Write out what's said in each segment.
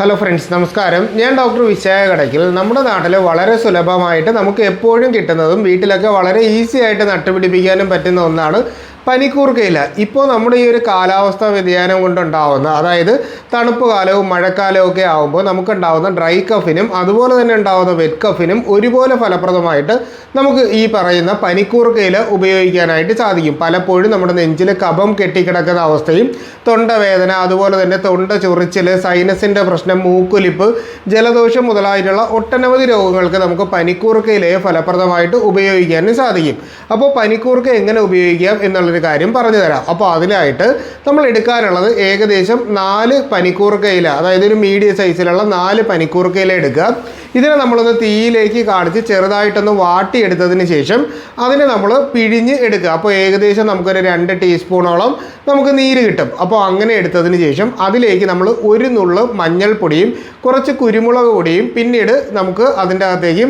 Hello friends, നമസ്കാരം. ഞാൻ doctor Vishakha Kadakkal. നമ്മുടെ നാട്ടിൽ വളരെ സുലഭമായിട്ട് നമുക്ക് എപ്പോഴും കിട്ടുന്നതും വീട്ടിലൊക്കെ വളരെ ഈസി ആയിട്ട് നട്ടുപിടിപ്പിക്കാനും പറ്റുന്ന ഒന്നാണ് പനിക്കൂർക്കയില. ഇപ്പോൾ നമ്മുടെ ഈ ഒരു കാലാവസ്ഥാ വ്യതിയാനം കൊണ്ടുണ്ടാവുന്ന, അതായത് തണുപ്പ് കാലവും മഴക്കാലവും ഒക്കെ ആകുമ്പോൾ നമുക്കുണ്ടാവുന്ന ഡ്രൈ കഫിനും അതുപോലെ തന്നെ ഉണ്ടാവുന്ന വെറ്റ് കഫിനും ഒരുപോലെ ഫലപ്രദമായിട്ട് നമുക്ക് ഈ പറയുന്ന പനിക്കൂർക്കയില ഉപയോഗിക്കാനായിട്ട് സാധിക്കും. പലപ്പോഴും നമ്മുടെ നെഞ്ചിൽ കഫം കെട്ടിക്കിടക്കുന്ന അവസ്ഥയും തൊണ്ടവേദന, അതുപോലെ തന്നെ തൊണ്ട ചൊറിച്ചിൽ, സൈനസിൻ്റെ പ്രശ്നം, മൂക്കൊലിപ്പ്, ജലദോഷം മുതലായിട്ടുള്ള ഒട്ടനവധി രോഗങ്ങൾക്ക് നമുക്ക് പനിക്കൂർക്കയിലയെ ഫലപ്രദമായിട്ട് ഉപയോഗിക്കാനും സാധിക്കും. അപ്പോൾ പനിക്കൂർക്ക എങ്ങനെ ഉപയോഗിക്കാം എന്നുള്ളൊരു കാര്യം പറഞ്ഞു തരാം. അപ്പോൾ അതിനായിട്ട് നമ്മൾ എടുക്കാനുള്ളത് ഏകദേശം 4 പനിക്കൂർക്കയില, അതായത് ഒരു മീഡിയം സൈസിലുള്ള 4 പനിക്കൂർക്കയില എടുക്കുക. ഇതിനെ നമ്മളൊന്ന് തീയിലേക്ക് കാണിച്ച് ചെറുതായിട്ടൊന്ന് വാട്ടിയെടുത്തതിന് ശേഷം അതിനെ നമ്മൾ പിഴിഞ്ഞ് എടുക്കുക. അപ്പോൾ ഏകദേശം നമുക്കൊരു 2 ടീസ്പൂണോളം നമുക്ക് നീര് കിട്ടും. അപ്പോൾ അങ്ങനെ എടുത്തതിന് ശേഷം അതിലേക്ക് നമ്മൾ ഒരു നുള്ള് മഞ്ഞൾപ്പൊടിയും കുറച്ച് കുരുമുളക് പൊടിയും പിന്നീട് നമുക്ക് അതിൻ്റെ അകത്തേക്ക്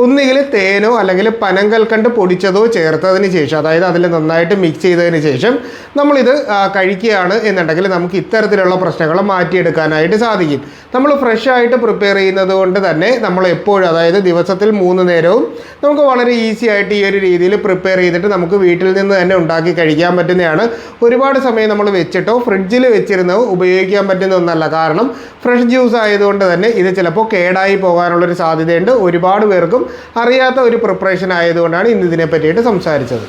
ഒന്നുകിൽ തേനോ അല്ലെങ്കിൽ പനങ്കൽക്കണ്ട് പൊടിച്ചതോ ചേർത്തതിന് ശേഷം, അതായത് അതിൽ നന്നായിട്ട് മിക്സ് ചെയ്തതിന് ശേഷം നമ്മളിത് കഴിക്കുകയാണ് എന്നുണ്ടെങ്കിൽ നമുക്ക് ഇത്തരത്തിലുള്ള പ്രശ്നങ്ങൾ മാറ്റിയെടുക്കാനായിട്ട് സാധിക്കും. നമ്മൾ ഫ്രഷ് ആയിട്ട് പ്രിപ്പയർ ചെയ്യുന്നത് കൊണ്ട് തന്നെ നമ്മൾ എപ്പോഴും, അതായത് ദിവസത്തിൽ 3 നേരവും നമുക്ക് വളരെ ഈസി ആയിട്ട് ഈ ഒരു രീതിയിൽ പ്രിപ്പയർ ചെയ്തിട്ട് നമുക്ക് വീട്ടിൽ നിന്ന് തന്നെ ഉണ്ടാക്കി കഴിക്കാൻ പറ്റുന്നതാണ്. ഒരുപാട് സമയം നമ്മൾ വെച്ചിട്ടോ ഫ്രിഡ്ജിൽ വെച്ചിരുന്നോ ഉപയോഗിക്കാൻ പറ്റുന്ന ഒന്നല്ല. കാരണം ഫ്രഷ് ജ്യൂസ് ആയതുകൊണ്ട് തന്നെ ഇത് ചിലപ്പോൾ കേടായി പോകാനുള്ളൊരു സാധ്യതയുണ്ട്. ഒരുപാട് പേർക്കും അറിയാത്ത ഒരു പ്രിപ്പറേഷൻ ആയതുകൊണ്ടാണ് ഇന്ന് ഇതിനെ പറ്റിയിട്ട് സംസാരിച്ചത്.